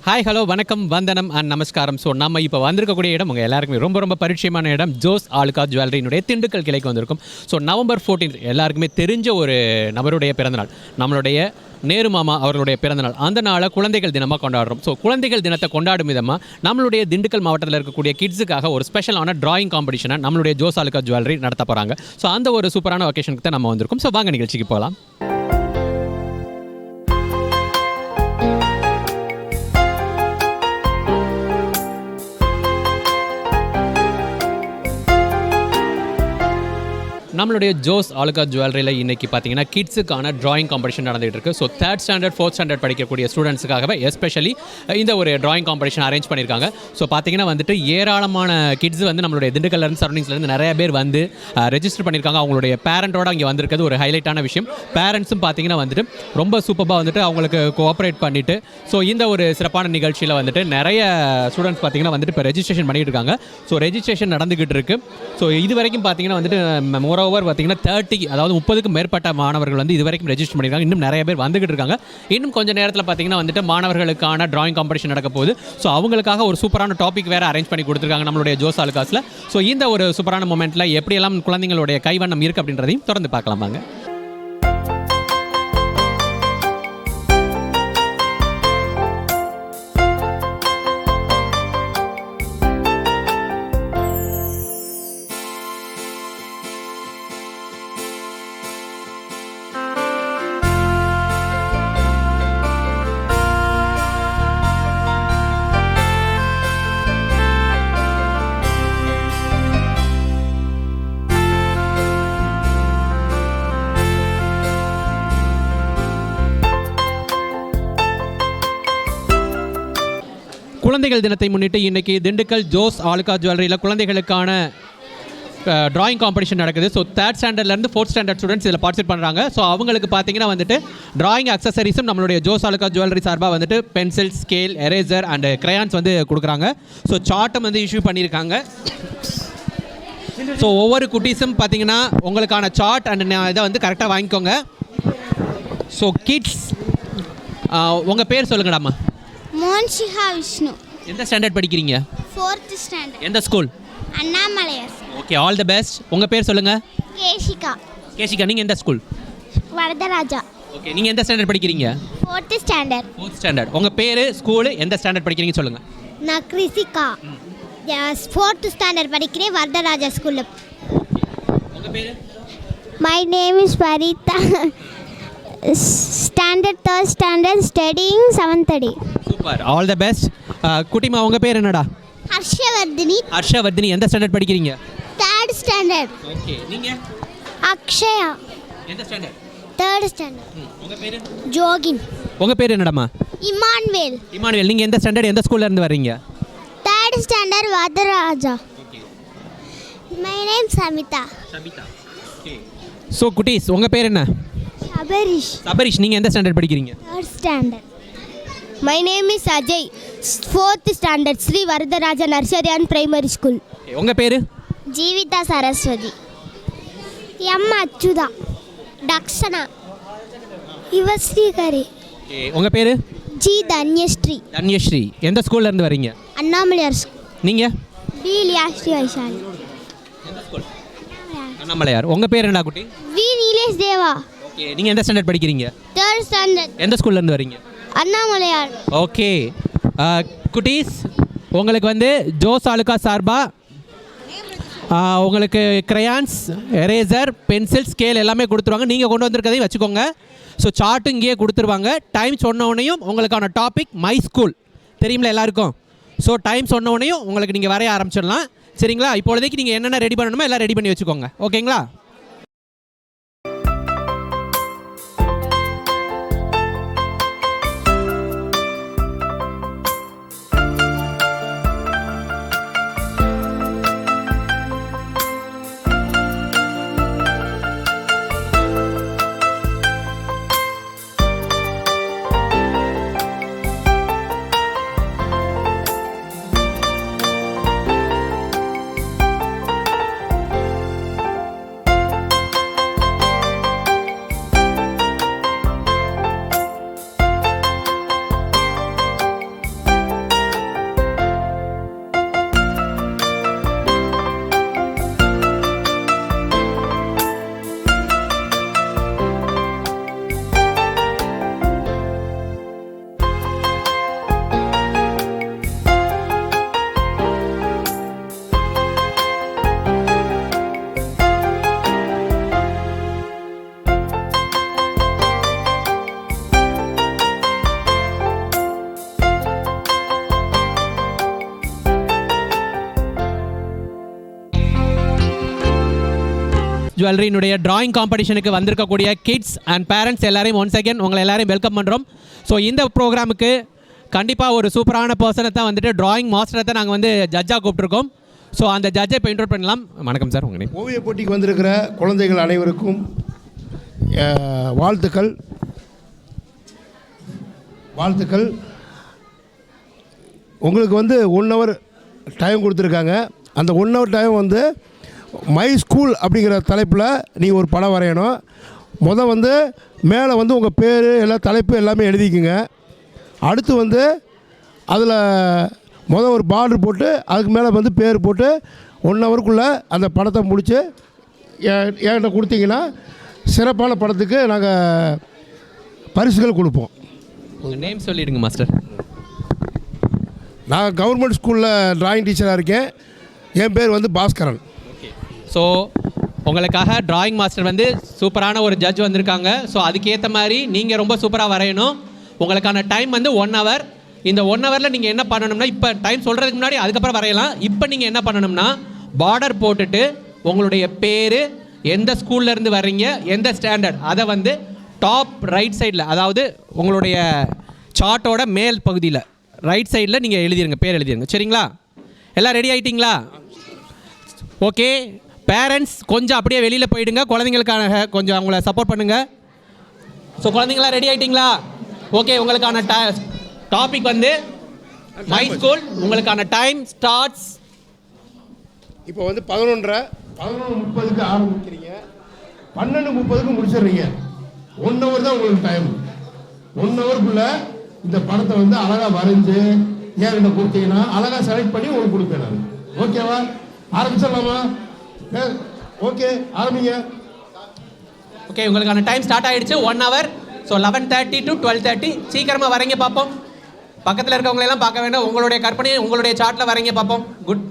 Hi hello வணக்கம் வந்தனம் and நமஸ்காரம். ஸோ நம்ம இப்போ வந்திருக்கக்கூடிய இடம் உங்கள் எல்லாருக்குமே ரொம்ப ரொம்ப பரிச்சயமான இடம். ஜோஸ் ஆலுகாஸ் ஜுவல்லரியினுடைய திண்டுக்கல் கிளைக்கு வந்திருக்கும். ஸோ நவம்பர் 14 எல்லாருக்குமே தெரிஞ்ச ஒரு நபருடைய பிறந்தநாள், நம்மளுடைய நேரு மாமா அவர்களுடைய பிறந்தநாள். அந்த நாளை குழந்தைகள் தினமாக கொண்டாடுறோம். ஸோ குழந்தைகள் தினத்தை கொண்டாடும் விதமாக நம்மளுடைய திண்டுக்கல் மாவட்டத்தில் இருக்கக்கூடிய கிட்ஸுக்காக ஒரு ஸ்பெஷலான டிராயிங் காம்படிஷனை நம்மளுடைய ஜோஸ் ஆலுகாஸ் ஜுவல்லரி நடத்த போகிறாங்க. ஸோ அந்த ஒரு சூப்பரான ஒகேஷனுக்கு தான் நம்ம வந்திருக்கோம். ஸோ வாங்க நிகழ்ச்சிக்கு போகலாம். நம்மளுடைய ஜோஸ் ஆலுகாஸ் ஜுவல்லரியில் இன்றைக்கி பார்த்தீங்கன்னா கிட்ஸுக்கான டிராயிங் காம்படிஷன் நடந்துகிட்டு இருக்குது. So 3rd standard 4th standard படிக்கக்கூடிய ஸ்டூடெண்ட்ஸுக்காகவே எஸ்பெஷலி இந்த ஒரு டிராயிங் காம்படிஷன் அரேஞ்ச் பண்ணியிருக்காங்க. ஸோ பார்த்தீங்கன்னா வந்துட்டு ஏராளமான கிட்ஸ் வந்து நம்மளுடைய திண்டுக்கல்லேருந்து சரௌண்டிங்ஸ்லேருந்து நிறைய பேர் வந்து ரெஜிஸ்டர் பண்ணியிருக்காங்க. அவங்களுடைய பேரண்ட்டோட இங்கே வந்திருக்கிறது ஒரு ஹைலைட்டான விஷயம். பேரண்ட்ஸும் பார்த்தீங்கன்னா வந்துட்டு ரொம்ப சூப்பராக வந்துட்டு அவங்களுக்கு கோஆப்ரேட் பண்ணிவிட்டு ஸோ இந்த ஒரு சிறப்பான நிகழ்ச்சியில் வந்துட்டு நிறைய ஸ்டூடெண்ட்ஸ் பார்த்தீங்கன்னா வந்துட்டு இப்போ ரெஜிஸ்ட்ரேஷன் பண்ணிகிட்டு இருக்காங்க. ஸோ ரெஜிஸ்ட்ரேஷன் நடந்துகிட்டு இருக்குது. ஸோ இது வரைக்கும் பார்த்தீங்கன்னா வந்துட்டு பார்த்தீங்கன்னா 30 அதாவது 30க்கும் மேற்பட்ட மாணவர்கள் வந்து இதுவரைக்கும் ரெஜிஸ்டர் பண்ணியிருக்காங்க. இன்னும் நிறைய பேர் வந்துகிட்டு இருக்காங்க. இன்னும் கொஞ்சம் நேரத்தில் பார்த்தீங்கன்னா வந்துட்டு மாணவர்களுக்கான டிராயிங் காம்படிஷன் நடக்க போகுது. ஸோ அவங்களுக்காக ஒரு சூப்பரான டாபிக் வேறு அரேஞ்ச் பண்ணி கொடுத்துருக்காங்க நம்மளுடைய ஜோஸ் ஆலுகாஸில். ஸோ இந்த ஒரு சூப்பரான மூமெண்ட்டில் எப்படியெல்லாம் குழந்தைங்களுடைய கைவண்ணம் இருக்குது அப்படின்றதையும் தொடர்ந்து பார்க்கலாம் வாங்க. குழந்தைகள் தினத்தை முன்னிட்டு இன்றைக்கி திண்டுக்கல் ஜோஸ் ஆலுகாஸ் ஜுவல்லரியில் குழந்தைகளுக்கான டிராயிங் காம்படிஷன் நடக்குது. So 3rd ஸ்டாண்டர்ட்லேருந்து 4th standard students இதில் பார்ட்டிசிபேட் பண்ணுறாங்க. ஸோ அவங்களுக்கு பார்த்தீங்கன்னா வந்துட்டு டிராயிங் அக்சசரிஸும் நம்மளுடைய ஜோஸ் ஆலுகாஸ் ஜுவல்லரி சார்பாக வந்துட்டு pencil, scale, eraser and crayons வந்து கொடுக்குறாங்க. ஸோ சார்ட்டும் வந்து இஷ்யூ பண்ணியிருக்காங்க. ஸோ ஒவ்வொரு குட்டீஸும் பார்த்தீங்கன்னா உங்களுக்கான சார்ட் அண்ட் இதை வந்து கரெக்டாக வாங்கிக்கோங்க. ஸோ கிட்ஸ் உங்கள் பேர் சொல்லுங்கடாம்மா. மோன்ஷிகா விஷ்ணு. எந்த ஸ்டாண்டர்ட் படிக்கிறீங்க? 4th standard. எந்த school? Annamalaiyar. Okay, all the best. உங்கள் பேர் சொல்லுங்கள். கேஷிகா. கேஷிகா, நீங்கள் எந்த ஸ்கூல்? வரதராஜா. ஓகே, நீங்கள் எந்த ஸ்டாண்டர்ட் படிக்கிறீங்க? 4th standard. 4th standard. உங்கள் பேர், ஸ்கூலு, எந்த ஸ்டாண்டர்ட் படிக்கிறீங்க சொல்லுங்கள். நான் கிருஷிகா. 4th ஸ்டாண்டர்ட் படிக்கிறேன் வரதராஜா ஸ்கூலில். உங்கள் பேர்? My name is Farida. Standard 3rd standard studying 7th A. Super, all the best. குட்டிமா உங்கள் பேர் என்னடா? ஹர்ஷவர்தினி. ஹர்ஷவர்தினி, எந்த ஸ்டாண்டர்ட் படிக்கிறீங்க? 3rd standard. ஓகே, நீங்கள்? அக்ஷயா. எந்த ஸ்டாண்டர்ட்? 3rd standard. உங்கள் பேர்? ஜோகின். உங்கள் பேர் என்னடாம்மா? இமானுவேல். இமானுவேல், நீங்கள் எந்த ஸ்டாண்டர்ட், எந்த ஸ்கூல்ல இருந்து வர்றீங்க? 3rd standard Varadaraja. Okay. My name Samitha. Sabitha. Okay. So குட்டீஸ் உங்கள் பேர் என்ன? சபரிஷ். சபரிஷ், நீங்கள் எந்த ஸ்டாண்டர்ட் படிக்கிறீங்க? 3rd standard. My name is Ajay. 4th standard Shri Varadaraja nursery and primary school. உங்கள் பேர்? ஜீவிதா சரஸ்வதி. எம் அச்சுதா. தக்ஷனா. யுவஸ்ரீகரி. ஓகே, உங்கள் பேர்? ஜி தன்யஸ்ரீ. தன்யஸ்ரீ, எந்த ஸ்கூல்ல இருந்து வரீங்க? அண்ணாமலையார் ஸ்கூல். நீங்கள்? டி லியாஸ்ரீ வைசாலி. எந்த ஸ்கூல்? அண்ணாமலையார். உங்கள் பேர் என்ன குட்டி? We Nilesh Deva. ஓகே, நீங்கள் எந்த ஸ்டாண்டர்ட் படிக்கிறீங்க? 3rd standard. எந்த ஸ்கூல்ல இருந்து வரீங்க? அண்ணாமலையார். ஓகே குட்டீஸ், உங்களுக்கு வந்து ஜோஸ் ஆலுகாஸ் சார்பாக உங்களுக்கு கிரையான்ஸ், எரேசர், பென்சில், ஸ்கேல் எல்லாமே கொடுத்துருவாங்க. நீங்கள் கொண்டு வந்திருக்கதையும் வச்சுக்கோங்க. ஸோ சார்ட்டும் இங்கேயே கொடுத்துருவாங்க. டைம் சொன்னோடனையும் உங்களுக்கான டாபிக் மை ஸ்கூல் தெரியுமில்ல எல்லாருக்கும். ஸோ டைம் சொன்னோடனையும் உங்களுக்கு நீங்கள் வரைய ஆரம்பிச்சிடலாம். சரிங்களா? இப்போதைக்கு நீங்கள் என்னென்ன ரெடி பண்ணணுமோ எல்லாம் ரெடி பண்ணி வச்சுக்கோங்க. ஓகேங்களா? ஜுவல்லரியினுடைய டிராயிங் காம்படிஷனுக்கு வந்திருக்கக்கூடிய கிட்ஸ் அண்ட் பேரண்ட்ஸ் எல்லாரையும் ஒன்ஸ் அகேன் உங்களை எல்லாரையும் வெல்கம் பண்ணுறோம். ஸோ இந்த ப்ரோக்ராமுக்கு கண்டிப்பாக ஒரு சூப்பரான பர்சனை தான் வந்துட்டு டிராயிங் மாஸ்டரை தான் நாங்கள் வந்து ஜட்ஜாக கூப்பிட்ருக்கோம். ஸோ அந்த ஜட்ஜை இப்போ இன்ட்ரோட் பண்ணலாம். வணக்கம் சார், உங்கள் நேம்? ஓவிய போட்டிக்கு வந்திருக்கிற குழந்தைகள் அனைவருக்கும் வாழ்த்துக்கள். உங்களுக்கு வந்து 1 hour டைம் கொடுத்துருக்காங்க. அந்த 1 hour டைம் வந்து மை ஸ்கூல் அப்படிங்கிற தலைப்பில் நீங்கள் ஒரு படம் வரையணும். வந்து மேலே வந்து உங்கள் பேர் எல்லா தலைப்பு எல்லாமே எழுதிக்குங்க. அடுத்து வந்து அதில் ஒரு பார்டர் போட்டு அதுக்கு மேலே வந்து பேர் போட்டு 1 hourக்குள்ளே அந்த படத்தை முடித்து என்கிட்ட கொடுத்தீங்கன்னா சிறப்பான படத்துக்கு நாங்கள் பரிசுகள் கொடுப்போம். உங்கள் நேம் சொல்லிவிடுங்க மாஸ்டர். நான் கவர்மெண்ட் ஸ்கூலில் டிராயிங் டீச்சராக இருக்கேன். என் பேர் வந்து பாஸ்கரன். ஓகே. ஸோ உங்களுக்காக டிராயிங் மாஸ்டர் வந்து சூப்பரான ஒரு ஜட்ஜ் வந்திருக்காங்க. ஸோ அதுக்கேற்ற மாதிரி நீங்கள் ரொம்ப சூப்பராக வரையணும். உங்களுக்கான டைம் வந்து 1 hour. இந்த 1 hourல நீங்கள் என்ன பண்ணணும்னா, இப்போ டைம் சொல்கிறதுக்கு முன்னாடி அதுக்கப்புறம் வரையலாம். இப்போ நீங்கள் என்ன பண்ணணும்னா, பார்டர் போட்டுட்டு உங்களுடைய பேர், எந்த ஸ்கூல்லேருந்து வர்றீங்க, எந்த ஸ்டாண்டர்ட், அதை வந்து டாப் ரைட் சைடில், அதாவது உங்களுடைய சார்ட்டோட மேல் பகுதியில் ரைட் சைடில் நீங்கள் எழுதிருங்க, பேர் எழுதிருங்க. சரிங்களா? எல்லாம் ரெடி ஆகிட்டிங்களா? ஓகே. பேரண்ட்ஸ் கொஞ்சம் அப்படியே வெளியில் போயிடுங்க, குழந்தைங்களுக்கான கொஞ்சம் அவங்கள சப்போர்ட் பண்ணுங்கள். ஸோ குழந்தைங்களா ரெடி ஆகிட்டிங்களா? ஓகே. உங்களுக்கான டாபிக் வந்து மை ஸ்கூல். உங்களுக்கான டைம் ஸ்டார்ட்ஸ் இப்போ வந்து 11:30 ஆரம்பிக்கிறீங்க, 12:30 முடிச்சிடுறீங்க. 1 hour தான் உங்களுக்கு டைம். 1 hourக்குள்ளே இந்த படத்தை வந்து அழகாக வரைஞ்சி என்கிட்ட கொடுத்தீங்கன்னா அழகாக செலக்ட் பண்ணி உங்களுக்கு கொடுப்பேன் நான். ஓகேவா? ஆரம்பிச்சிடலாமா? ஓகே, ஆரம்பிங்க. ஓகே. உங்களுக்கான டைம் ஸ்டார்ட் ஆகிடுச்சு. 1 hour. ஸோ 11:30 to 12:30 சீக்கிரமாக வரைங்க பார்ப்போம். பக்கத்தில் இருக்கவங்களெல்லாம் பார்க்க வேண்டாம், உங்களுடைய கற்பனையை உங்களுடைய சார்ட்டில் வரைங்க பார்ப்போம். குட்.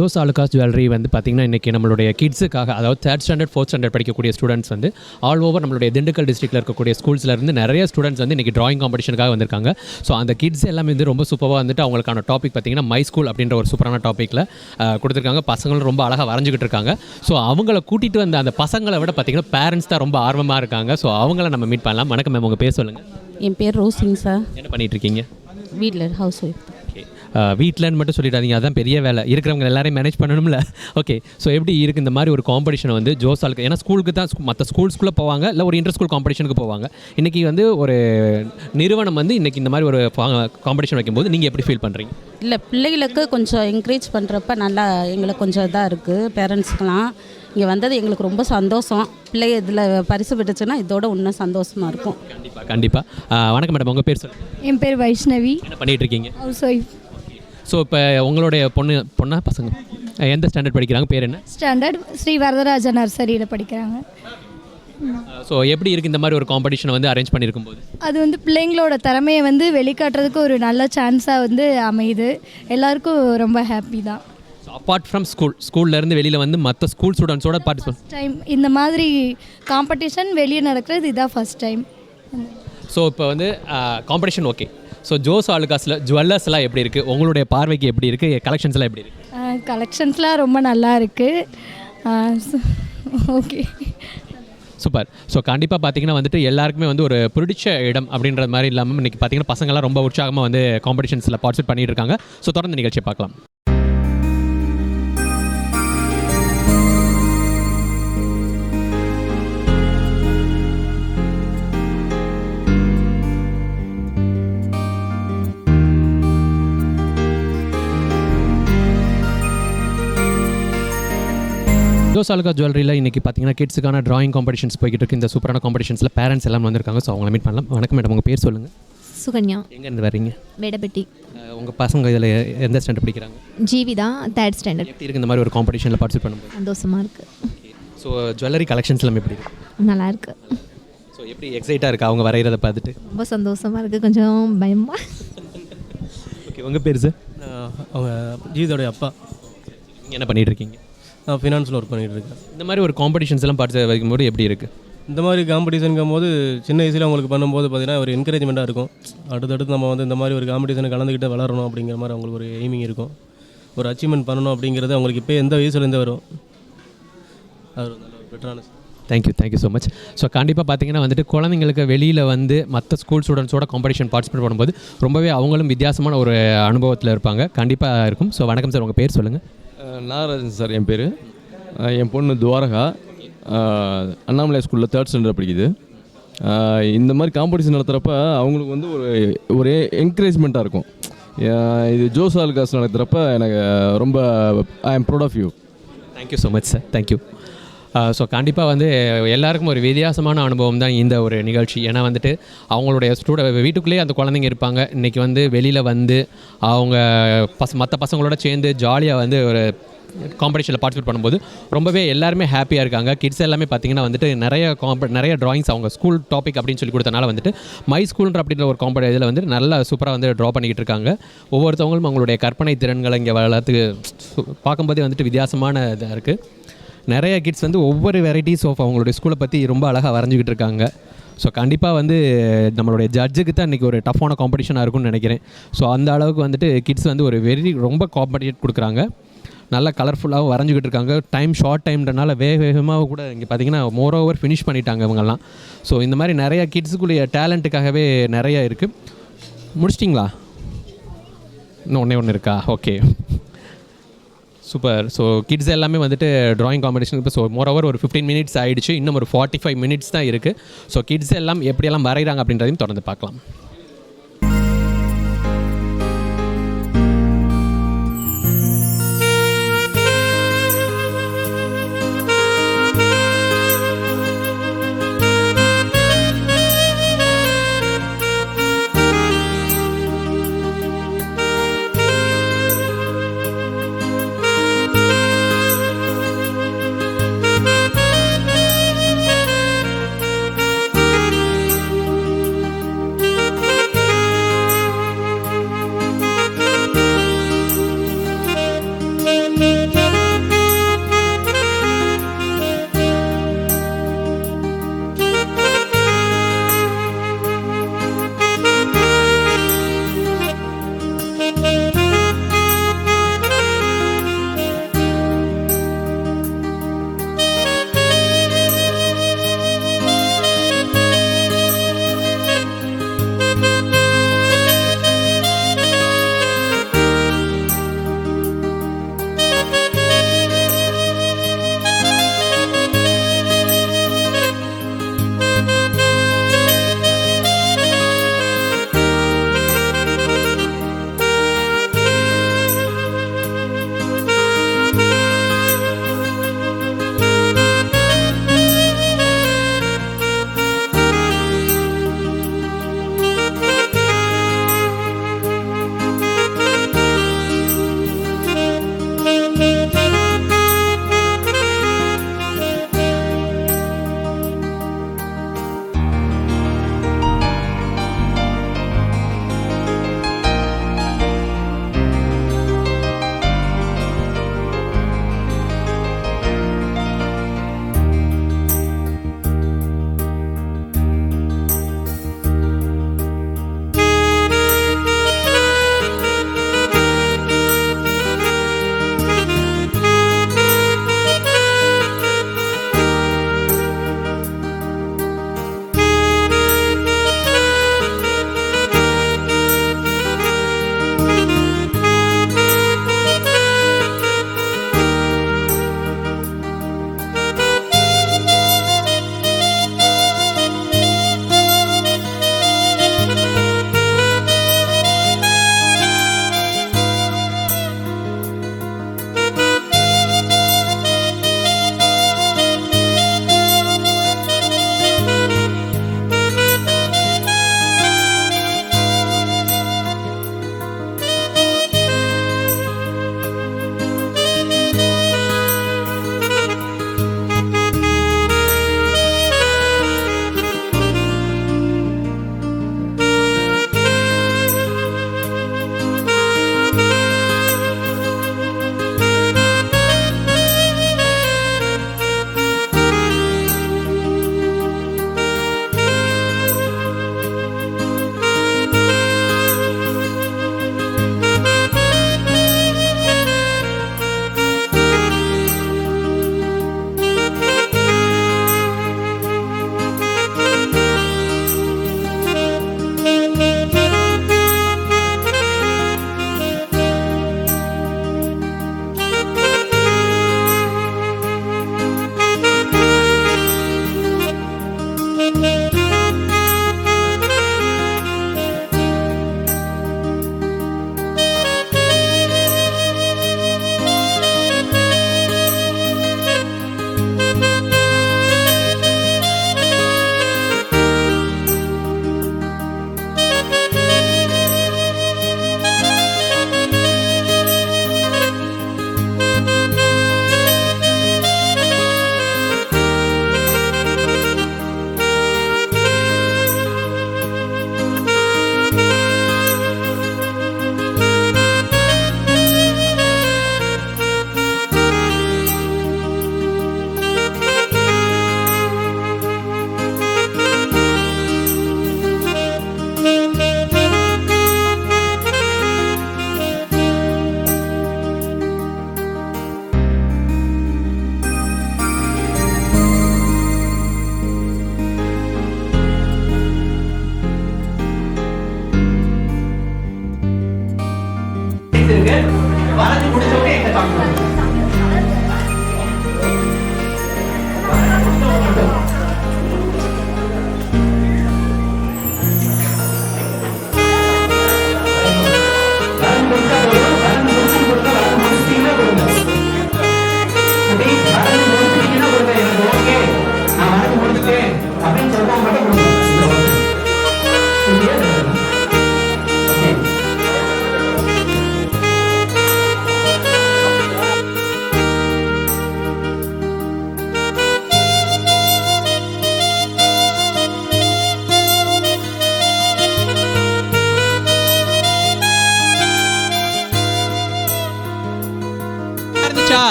ஜோஸ் ஆலுகாஸ் ஜுவல்லரி வந்து பார்த்திங்கன்னா இன்றைக்கி நம்மளுடைய கிட்ஸுக்காக, அதாவது 3rd ஸ்டாண்டர்ட் 4th ஸ்டாண்டர்ட் படிக்கக்கூடிய ஸ்டூடெண்ட்ஸ் வந்து ஆல் ஓவர் நம்மளுடைய திண்டுக்கல் டிஸ்ட்ரிக்ட்டில் இருக்கக்கூடிய ஸ்கூல்ஸ்லேருந்து நிறைய ஸ்டூடெண்ட்ஸ் வந்து இன்றைக்கி ட்ராயிங் காம்படிஷனுக்காக வந்திருக்காங்க. ஸோ அந்த கிட்ஸ் எல்லாமே வந்து ரொம்ப சூப்பராக வந்துட்டு அவங்களுக்கான டாபிக் பார்த்திங்கன்னா மை ஸ்கூல் அப்படின்ற ஒரு சூப்பரான டாப்பிக்கில் கொடுத்துருக்காங்க. பசங்களும் ரொம்ப அழகாக வரைஞ்சிக்கிட்டு இருக்காங்க. ஸோ அவங்கள கூட்டிகிட்டு வந்த அந்த பசங்களை விட பார்த்திங்கன்னா பேரண்ட்ஸ் தான் ரொம்ப ஆர்வமாக இருக்காங்க. ஸோ அவங்கள நம்ம மீட் பண்ணலாம். வணக்கம் மேம், உங்கள் பேர் சொல்லுங்கள். என் பேர் ரோசிங் சார். என்ன பண்ணிகிட்டு இருக்கீங்க? வீட்டில் ஹவுஸ் ஒய்ஃப். ஓகே, வீட்டில்னு மட்டும் சொல்லிடாதீங்க, அதான் பெரிய வேலை. இருக்கிறவங்க எல்லாரையும் மேனேஜ் பண்ணணும்ல. ஓகே, ஸோ எப்படி இருக்குது இந்த மாதிரி ஒரு காம்படிஷன் வந்து ஜோஸ் ஆலுகாஸ்? ஏன்னா ஸ்கூலுக்கு தான், மற்ற ஸ்கூல்ஸ்குள்ளே போவாங்க, இல்லை ஒரு இன்டர் ஸ்கூல் காம்படிஷனுக்கு போவாங்க. இன்றைக்கி வந்து ஒரு நிறுவனம் வந்து இன்றைக்கி இந்த மாதிரி ஒரு காம்படிஷன் வைக்கும்போது நீங்கள் எப்படி ஃபீல் பண்ணுறீங்க? இல்லை, பிள்ளைகளுக்கு கொஞ்சம் என்கரேஜ் பண்ணுறப்ப நல்லா எங்களுக்கு கொஞ்சம் இதாக இருக்குது. பேரண்ட்ஸ்க்கெலாம் இங்கே வந்தது எங்களுக்கு ரொம்ப சந்தோஷம். பிள்ளை இதில் பரிசு பெற்றுச்சுன்னா இதோட இன்னும் சந்தோஷமாக இருக்கும். கண்டிப்பாக கண்டிப்பாக. வணக்கம் மேடம், உங்கள் பேர் சொல்லுங்கள். என் பேர் வைஷ்ணவி. என்ன பண்ணிகிட்டு இருக்கீங்க? House wife. ஸோ இப்போ உங்களுடைய பொண்ணா பசங்க எந்த ஸ்டாண்டர்ட் படிக்கிறாங்க? பேர் என்ன? ஸ்டாண்டர்ட் ஸ்ரீ வரதராஜா நர்சரியில் படிக்கிறாங்க. ஸோ எப்படி இருக்குது இந்த மாதிரி ஒரு காம்படிஷனை வந்து அரேஞ்ச் பண்ணியிருக்கும் போது? அது வந்து பிள்ளைங்களோட திறமையை வந்து வெளிக்காட்டுறதுக்கு ஒரு நல்ல சான்ஸாக வந்து அமையுது. எல்லாருக்கும் ரொம்ப ஹாப்பி தான். ஸோ அப்பார்ட் ஃப்ரம் ஸ்கூல்லேருந்து வெளியில் வந்து மற்ற ஸ்கூல் ஸ்டூடெண்ட்ஸோட பார்ட்டிசிபேட் டைம் இந்த மாதிரி காம்படிஷன் வெளியே நடக்கிறது இதான் ஃபஸ்ட் டைம். ஸோ இப்போ வந்து காம்படிஷன் ஓகே. ஸோ ஜோஸ் ஆலுகாஸில் ஜுவல்லர்ஸ்லாம் எப்படி இருக்குது? உங்களுடைய பார்வைக்கு எப்படி இருக்குது? கலெக்ஷன்ஸ்லாம் எப்படி இருக்குது? கலெக்ஷன்ஸ்லாம் ரொம்ப நல்லா இருக்குது. Okay, super. ஸோ கண்டிப்பாக பார்த்தீங்கன்னா வந்துட்டு எல்லாருக்குமே வந்து ஒரு பிடிச்ச இடம் அப்படின்ற மாதிரி இல்லாமல் இன்றைக்கி பார்த்தீங்கன்னா பசங்களாம் ரொம்ப உற்சாகமாக வந்து காம்படிஷன்ஸில் பார்ட்டிசிபேட் பண்ணிகிட்டு இருக்காங்க. ஸோ தொடர்ந்து நிகழ்ச்சியை பார்க்கலாம். ஜோஸ் ஆலுகாஸ் ஜுவல்லரியில் இன்றைக்கி பார்த்தீங்கன்னா கிட்ஸுக்கான ட்ராயிங் காம்படிஷன்ஸ் போய்கிட்டு இருக்குது. இந்த சூப்பரான காம்படிஷன்ஸில் பேரண்ட்ஸ் எல்லாம் வந்திருக்காங்க. ஸோ அவங்கள மீட் பண்ணலாம். வணக்கம் மேடம், உங்கள் பேர் சொல்லுங்கள். சுகன்யா. எங்கேருந்து வரீங்க? வேடப்பட்டி. உங்கள் பசங்க இதில் எந்த ஸ்டாண்டர்ட் படிக்கிறாங்க? Jeevitha 3rd standard. எப்படி இருக்குது இந்த மாதிரி ஒரு காம்படிஷனில் பார்ட்டிசிபேட் பண்ணும்போது? சந்தோஷமாக இருக்குது. ஸோ ஜுவல்லரி கலெக்ஷன்ஸ்லாம் எப்படி இருக்குது? நல்லா இருக்கு. ஸோ எப்படி எக்ஸைட்டாக இருக்கா அவங்க வரைகிறத பார்த்துட்டு? ரொம்ப சந்தோஷமாக இருக்குது, கொஞ்சம் பயமா. ஓகே, உங்கள் பேர் சார்? அவங்க ஜீவிதோடைய அப்பா. நீங்கள் என்ன பண்ணிகிட்டு இருக்கீங்க? நான் ஃபினான்ஸில் ஒர்க் பண்ணிகிட்டு இருக்கேன். இந்த மாதிரி ஒரு காம்படிஷன்ஸ் எல்லாம் பார்ட்டிசிபேட் வைக்கும்போது எப்படி இருக்குது? இந்த மாதிரி காம்படிஷனுக்கும் போது சின்ன வயசில் அவங்களுக்கு பண்ணும்போது பார்த்திங்கன்னா ஒரு என்கரேஜ்மெண்ட்டாக இருக்கும். அடுத்தடுத்து நம்ம வந்து இந்த மாதிரி ஒரு காம்படிஷனை கலந்துக்கிட்டு வளரணும் அப்படிங்கிற மாதிரி அவங்களுக்கு ஒரு எய்மிங் இருக்கும். ஒரு அச்சீவ்மெண்ட் பண்ணணும் அப்படிங்கிறது அவங்களுக்கு இப்போ எந்த வயசுலேருந்து வரும். அது ஒரு நல்ல ஒரு பெட்டரான. Thank you so much. ஸோ கண்டிப்பாக பார்த்தீங்கன்னா வந்துட்டு குழந்தைங்களுக்கு வெளியில் வந்து மற்ற ஸ்கூல் ஸ்டூடெண்ட்ஸோட காம்படிஷன் பார்ட்டிசிபேட் பண்ணும்போது ரொம்பவே அவங்களும் வித்தியாசமான ஒரு அனுபவத்தில் இருப்பாங்க. கண்டிப்பாக இருக்கும். ஸோ வணக்கம் சார், உங்கள் பேர் சொல்லுங்கள். நாகராஜன் சார் என் பேர். என் பொண்ணு துவாரகா அண்ணாமலை ஸ்கூலில் 3rd ஸ்டாண்டர்ட் படிக்குது. இந்த மாதிரி காம்படிஷன் நடத்துகிறப்ப அவங்களுக்கு வந்து ஒரு என்கரேஜ்மெண்ட்டாக இருக்கும். இது ஜோஸ் ஆலுகாஸ் நடத்துகிறப்ப எனக்கு ரொம்ப I am proud of you. Thank you so much sir. Thank you. So கண்டிப்பாக வந்து எல்லாருக்கும் ஒரு வித்தியாசமான அனுபவம் தான் இந்த ஒரு நிகழ்ச்சி. ஏன்னா வந்துட்டு அவங்களுடைய வீட்டுக்குள்ளேயே அந்த குழந்தைங்க இருப்பாங்க. இன்றைக்கி வந்து வெளியில் வந்து அவங்க மற்ற பசங்களோட சேர்ந்து ஜாலியாக வந்து ஒரு காம்படிஷனில் பார்ட்டிசிபேட் பண்ணும்போது ரொம்பவே எல்லாருமே ஹாப்பியாக இருக்காங்க. கிட்ஸ் எல்லாமே பார்த்திங்கன்னா வந்துட்டு நிறைய ட்ராயிங்ஸ் அவங்க ஸ்கூல் டாபிக் அப்படின்னு சொல்லி கொடுத்தனால வந்துட்டு மை ஸ்கூல்ன்ற அப்படின்ற ஒரு இதில் வந்து நல்லா சூப்பராக வந்து ட்ரா பண்ணிக்கிட்டு இருக்காங்க. ஒவ்வொருத்தவங்களும் அவங்களுடைய கற்பனை திறன்களை இங்கே வளர்த்து பார்க்கும்போதே வந்துட்டு வித்தியாசமான இதாக இருக்குது. நிறைய கிட்ஸ் வந்து ஒவ்வொரு வெரைட்டிஸ் ஆஃப் அவங்களுடைய ஸ்கூலை பற்றி ரொம்ப அழகாக வரைஞ்சிக்கிட்டு இருக்காங்க. ஸோ கண்டிப்பாக வந்து நம்மளுடைய ஜட்ஜுக்கு தான் இன்றைக்கி ஒரு டஃப்பான காம்படிஷனாக இருக்கும்னு நினைக்கிறேன். ஸோ அந்த அளவுக்கு வந்துட்டு கிட்ஸ் வந்து ஒரு ரொம்ப காம்படிட் கொடுக்குறாங்க. நல்லா கலர்ஃபுல்லாகவும் வரைஞ்சிக்கிட்டு இருக்காங்க. ஷார்ட் டைம்ன்றனால வேகமாக கூட இங்கே பார்த்தீங்கன்னா மோரோவர் ஃபினிஷ் பண்ணிட்டாங்க இவங்கெல்லாம். ஸோ இந்த மாதிரி நிறையா கிட்ஸுக்குரிய டேலண்ட்டுக்காகவே நிறையா இருக்குது. முடிச்சிட்டிங்களா? இன்னும் ஒன்று இருக்கா? Okay, super. ஸோ கிட்ஸ் எல்லாமே வந்துட்டு ட்ராயிங் காம்படிஷன் இப்போ மோரோவர் ஒரு 15 மினிட்ஸ் ஆகிடுச்சு. இன்னும் ஒரு 45 மினிட்ஸ் தான் இருக்குது. ஸோ கிட்ஸ் எல்லாம் எப்படியெல்லாம் வரைகிறாங்க அப்படின்றதையும் தொடர்ந்து பார்க்கலாம்.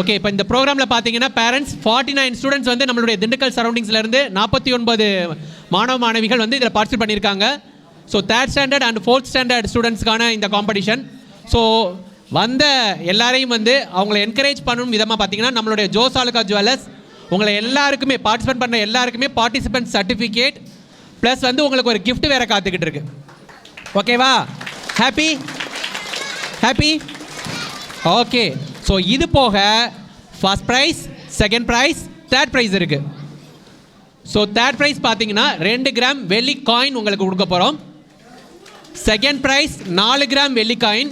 ஓகே, இப்போ இந்த ப்ரோக்ராமில் பார்த்தீங்கன்னா பேரண்ட்ஸ் 49 ஸ்டூடெண்ட்ஸ் வந்து நம்மளுடைய திண்டுக்கல் சரௌண்டிங்ஸ்லேருந்து 49 மாணவ மாணவிகள் வந்து இதில் பார்ட்டிசிபேட் பண்ணியிருக்காங்க. So 3rd standard and 4th standard ஸ்டூடெண்ட்ஸ்க்கான இந்த காம்படிஷன். ஸோ வந்த எல்லாரையும் வந்து அவங்களை என்கரேஜ் பண்ணணும் விதமாக பார்த்தீங்கன்னா நம்மளுடைய ஜோஸ் ஆலுகா ஜுவல்லர்ஸ் உங்களை எல்லாருக்குமே பார்ட்டிசிபேட் பண்ண எல்லாருக்குமே பார்ட்டிசிபென்ட் சர்டிஃபிகேட் ப்ளஸ் வந்து உங்களுக்கு ஒரு கிஃப்ட் வேறு காத்துக்கிட்டு இருக்கு. ஓகேவா? Happy happy okay. ஸோ இது போக first prize, second prize, third prize இருக்குது. ஸோ தேர்ட் ப்ரைஸ் பார்த்தீங்கன்னா 2 கிராம் வெள்ளி காயின் உங்களுக்கு கொடுக்க போகிறோம். செகண்ட் ப்ரைஸ் 4 கிராம் வெள்ளி காயின்.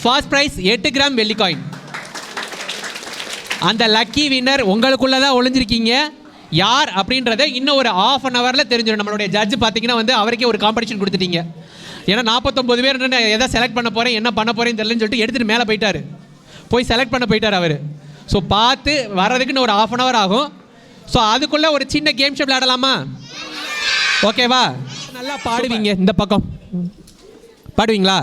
ஃபர்ஸ்ட் ப்ரைஸ் 8 கிராம் வெள்ளி காயின். அந்த லக்கி வின்னர் உங்களுக்குள்ளே தான் ஒளிஞ்சிருக்கீங்க. யார் அப்படின்றத இன்னும் ஒரு ½ அன் ஹவரில் தெரிஞ்சிடும். நம்மளுடைய ஜட்ஜ் பார்த்தீங்கன்னா வந்து அவருக்கே ஒரு காம்படிஷன் கொடுத்துட்டீங்க. ஏன்னா 49 பேர் எதை செலக்ட் பண்ண போகிறேன் என்ன பண்ண போகிறேன்னு தெரியலன்னு சொல்லிட்டு எடுத்துகிட்டு மேலே போயிட்டார், போய் செலக்ட் பண்ண போயிட்டார் அவர். ஸோ பார்த்து வர்றதுக்குன்னு ஒரு ½ அன் ஹவர் ஆகும். ஸோ அதுக்குள்ளே ஒரு சின்ன கேம் ஷோ விளையாடலாமா? ஓகேவா? நல்லா பாடுவீங்க. இந்த பக்கம் பாடுவீங்களா?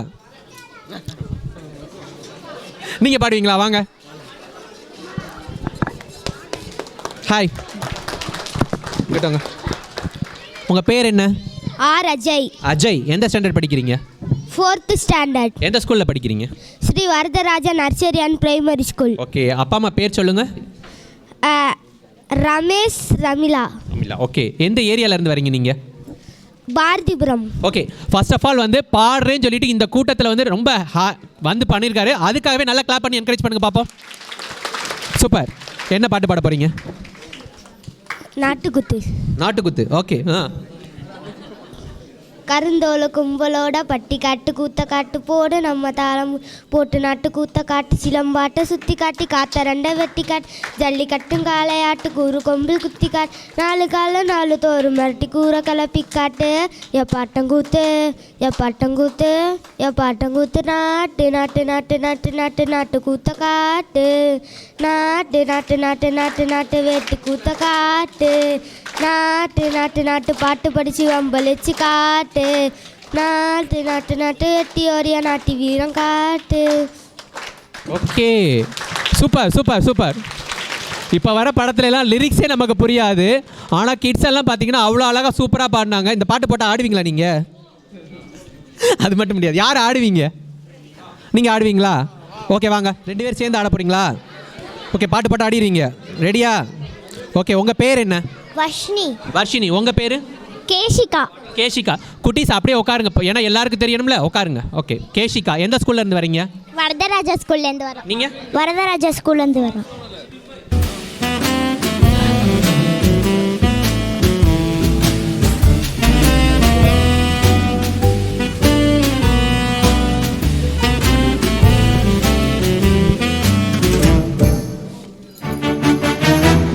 நீங்கள் பாடுவீங்களா? வாங்க. ஹாய், கேட்டோங்க. உங்கள் பேர் என்ன? ஆர் அஜய். அஜய், எந்த ஸ்டாண்டர்ட் படிக்கிறீங்க? 4th standard. எந்த ஸ்கூலில் படிக்கிறீங்க? Shri Varadaraja nursery and primary school. Okay, அப்பா அம்மா பேர் சொல்லுங்கள். ரமேஷ், ரமிலா. ரமிலா, ஓகே. எந்த ஏரியாவிலேருந்து வரீங்க நீங்கள்? Bharathipuram. Okay, first of all வந்து பாடுறேன்னு சொல்லிட்டு இந்த கூட்டத்தில் வந்து ரொம்ப வந்து பண்ணியிருக்காரு. அதுக்காகவே நல்லா கிளாப் பண்ணி என்கரேஜ் பண்ணுங்க பார்ப்போம். சூப்பர். என்ன பாட்டு பாட போகிறீங்க? நாட்டுக்குத்து. நாட்டுக்குத்து, ஓகே. கருந்தோல கும்பலோட பட்டி காட்டு கூத்த காட்டு போடு நம்ம தாளம் போட்டு நாட்டு கூத்த காட்டு சிலம்பாட்டை சுற்றி காட்டி காத்த ரெண்டை வெட்டி காட்டு ஜல்லி கட்டும் காளையாட்டு கூறு கொம்பில் குத்தி காட்டு 4 கால 4 தோறு மிரட்டி கூரை கிளப்பி காட்டு எப்பாட்டங்கூத்து எப்பாட்டங்கூத்து எப்பாட்டங்கூத்து நாட்டு நாட்டு நாட்டு நாட்டு நாட்டு நாட்டு கூத்த காட்டு நாட்டு நாட்டு நாட்டு நாட்டு நாட்டு வேட்டி கூத்த காட்டு நாட்டு நாட்டு நாட்டு பாட்டு படித்து வம்பளிச்சு காட்டு நாட்டு நாட்டு நாட்டு வெட்டி ஓரியா நாட்டி வீரம் காட்டு. Okay, super super super. இப்போ வர படத்துல எல்லாம் லிரிக்ஸே நமக்கு புரியாது, ஆனால் கிட்ஸ் எல்லாம் பார்த்தீங்கன்னா அவ்வளோ அழகாக சூப்பராக பாடினாங்க. இந்த பாட்டு போட்டால் ஆடுவீங்களா நீங்கள்? அது மட்டும் முடியாது. யார் ஆடுவீங்க? நீங்கள் ஆடுவீங்களா? ஓகே, வாங்க 2 பேர் சேர்ந்து ஆட போகிறீங்களா? ஓகே, பாட்டு போட்டு ஆடிடுவீங்க. ரெடியா? ஓகே, உங்கள் பேர் என்ன? வர்ஷினி. வர்ஷினி, உங்கள் பேர்? கேஷிகா. கேஷிகா. குட்டீஸ் அப்படியே உட்காருங்க, ஏன்னா எல்லாருக்கும் தெரியணும்ல. உட்காருங்க. ஓகே, கேஷிகா எந்த ஸ்கூல்ல இருந்து வரீங்க? வரதராஜா ஸ்கூல்லேருந்து வரோம். நீங்கள்? வரதராஜா ஸ்கூல்லேருந்து வரோம்.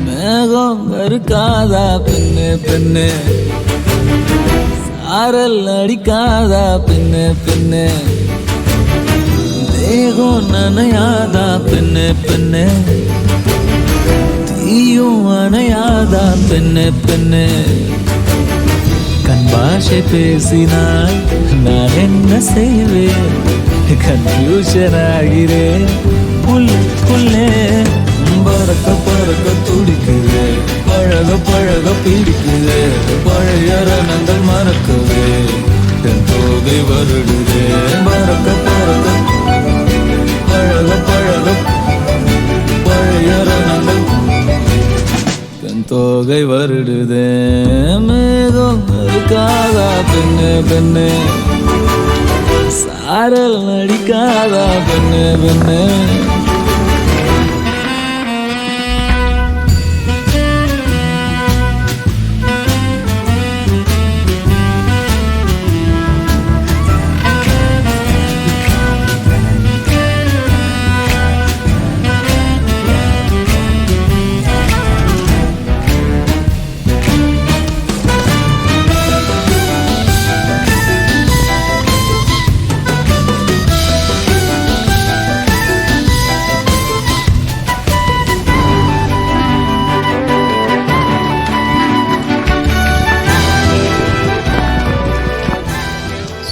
மேகம் இருக்காதா பெண்ணு பெண்ணு, சாரல் அடிக்காதா பெண்ணு பெண்ணு, தேகம் நனையாதா பெண்ணு பெண்ணு, தீயும் அணையாதா பெண்ணு பெண்ணு, கண் பாஷை பேசினால் நான் என்ன செய்வேன், கன்ஃபியூஷன் ஆகிறேன் புல்லுக்குள்ளே. பறக்க பறக்க துடிக்குது, பழக பழக பிடிக்குது, பழைய ரணங்கள் மறக்குது, என் தோகை வருடுது. பறக்க பறக்க பழக பழக பழைய ரணங்கள் என் தோகை வருடுது. மேகம் இருக்காதா பெண்ணு பெண்ணு, சாரல் அடிக்காதா பெண்ணே பெண்ணே.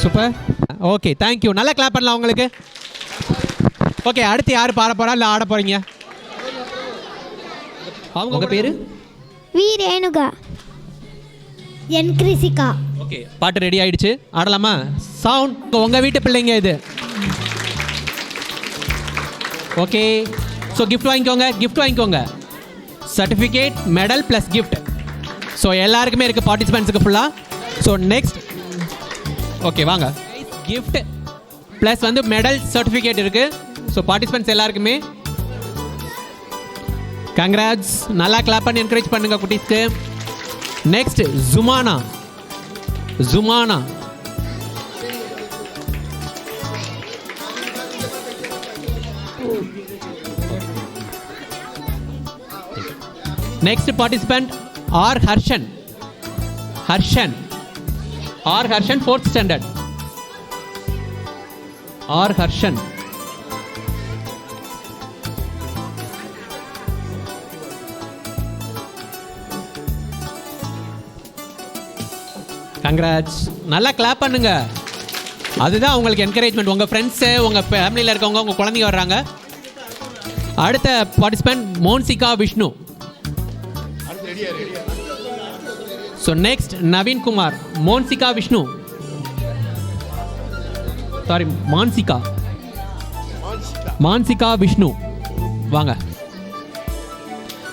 சூப்பர். Okay, thank you. நல்லா கிளாப் பண்ணலாம் உங்களுக்கு. ஓகே, அடுத்து யார் பாட போகிறா இல்லை ஆட போகிறீங்க? உங்கள் பேர்? V Renuka. N Krishika. Okay, பாட்டு ரெடி ஆயிடுச்சு, ஆடலாமா? சவுண்ட். உங்கள் வீட்டு பிள்ளைங்க இது. ஓகே, ஸோ கிஃப்ட் வாங்கிக்கோங்க. Certificate, medal plus gift. So எல்லாருக்குமே இருக்குது, பார்ட்டிசிபெண்ட்ஸுக்கு ஃபுல்லாக. ஸோ நெக்ஸ்ட், ஓகே வாங்க. கிஃப்ட் ப்ளஸ் வந்து மெடல் சர்டிஃபிகேட் இருக்குது. ஸோ பார்ட்டிசிபெண்ட்ஸ் எல்லாருக்குமே கங்க்ராட்ஸ். நல்லா கிளாப் பண்ணி என்கரேஜ் பண்ணுங்க குட்டீஸ்க்கு. Next Jumana. Next participant R Harshan. R Harshan 4th standard. R Harshan. Congrats. நல்லா கிளாப் பண்ணுங்க, அதுதான் உங்களுக்கு என்கரேஜ்மெண்ட். உங்கள் ஃப்ரெண்ட்ஸு, உங்கள் ஃபேமிலியில் இருக்கவங்க, உங்கள் குழந்தைங்க வர்றாங்க. அடுத்த participant Monsika Vishnu. So next Naveen Kumar. Monsika Vishnu, sorry Mansika Vishnu வாங்க.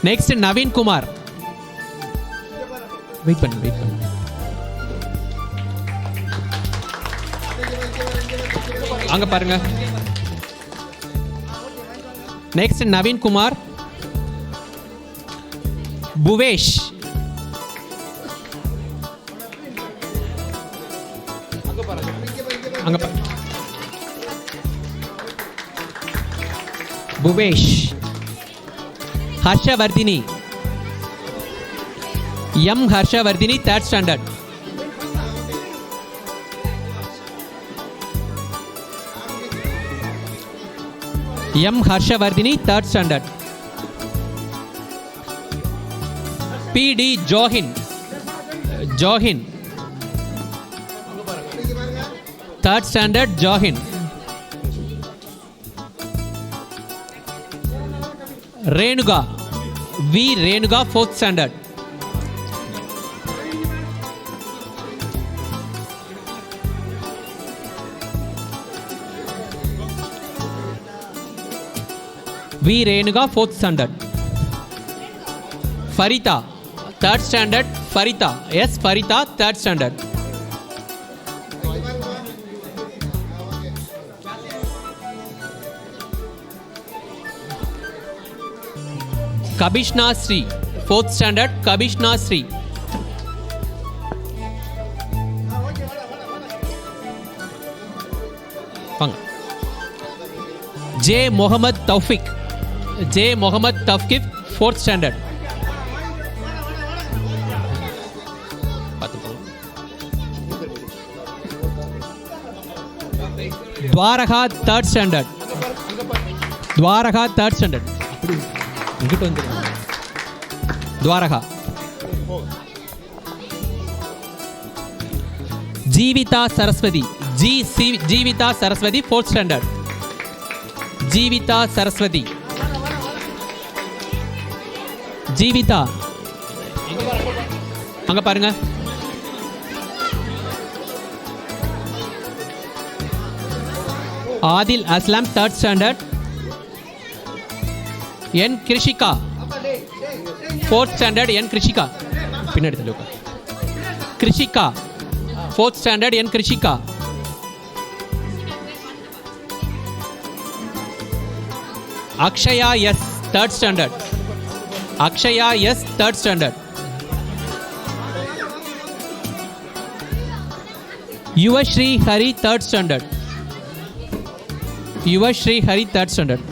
நெக்ஸ்ட் நவீன் குமார். வெயிட் பண்ணு. அங்க பாருங்க. நெக்ஸ்ட் நவீன் குமார். புவேஷ். அங்க Bhuvesh. Harshavardhini. M Harshavardhini 3rd standard. M Harshavardhini 3rd standard. PD Johin. 3rd standard Johin. Renuka. V Renuka 4th standard. V Renuka 4th standard. Farida 3rd standard. Farida. S Farida 3rd standard. Kabishna Sri 4th standard. Kabishna Sri. J Mohammed Taufiq. 4th standard. Dwaraka 3rd standard. இங்கிட்டு வந்து Dwaraka. Jeevitha Saraswathi. Jeevitha Saraswathi 4th standard. Jeevitha Saraswathi. Jeevitha அங்க பாருங்க. Aadhil Aslam 3rd standard. N Krishika 4th standard. N Krishika பின்னாடி தள்ளுங்க. Krishika 4th standard. N Krishika. Akshaya S third standard. Akshaya S third standard. Yuvasri Hari third standard. Yuvasri Hari third standard.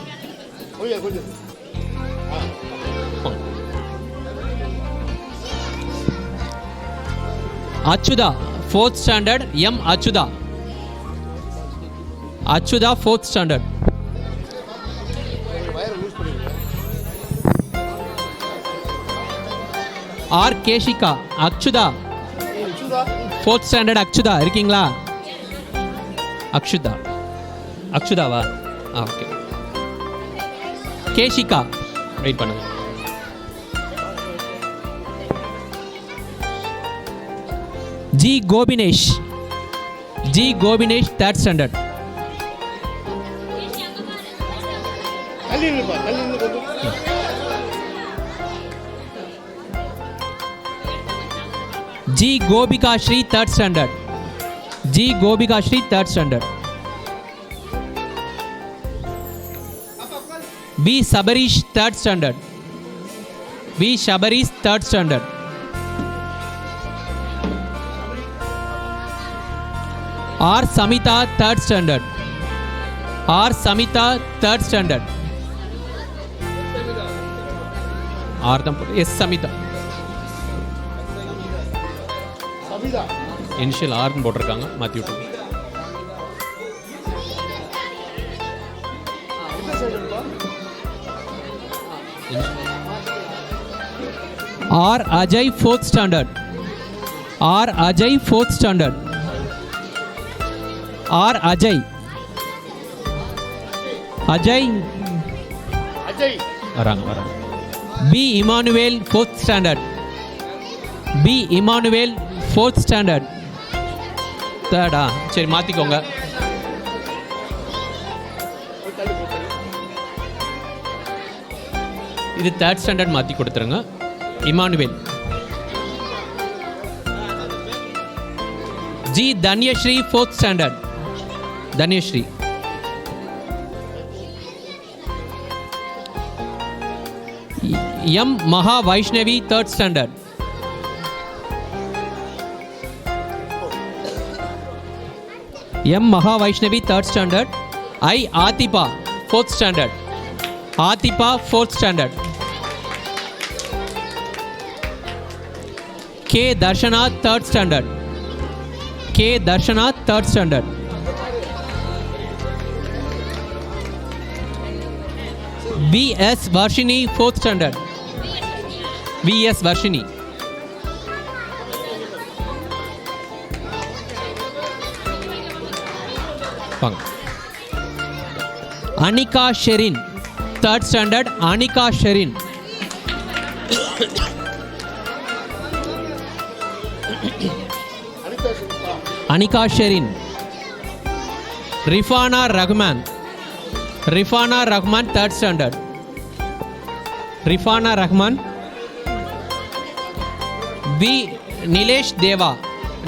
Achutha fourth standard. M Achutha. Achutha fourth standard. R Keshika. Akshutha fourth standard. Akshutha இருக்கீங்களா? அக்ஷுதா. அக்ஷுதாவா? Okay. Keshika wait பண்ணுங்க. G Gopinesh. G Gopinesh third standard. G Gopika Sri third standard. G Gopika Sri third standard. P Sabarish third standard. P Sabarish third standard. R Samitha third standard. R Samitha third standard. R தான் S Samitha. Initial ஆர்னு போட்டிருக்காங்க, மாற்றி விட்டுருங்க. R Ajay fourth standard. R Ajay fourth standard. R Ajay. Ajay வராங்க. P Immanuel fourth standard. P Immanuel fourth standard. தேர்டா? சரி மாற்றிக்கோங்க. இது தேர்ட் ஸ்டாண்டர்ட் மாற்றி கொடுத்துருங்க. Immanuel. G Dhanyasri fourth standard. Dhanyasri. M Maha Vaishnavi third standard. M Maha Vaishnavi third standard. I Adiba fourth standard. Adiba fourth standard. K Darshana third standard. K Darshana third standard. V S Varshini fourth standard. V S Varshini. Anika Sherin third standard. Anika Sherin. Anika Sherin. Rifana Rahman. Rifana Rahman third standard. Rifana Rahman. P Nilesh Deva.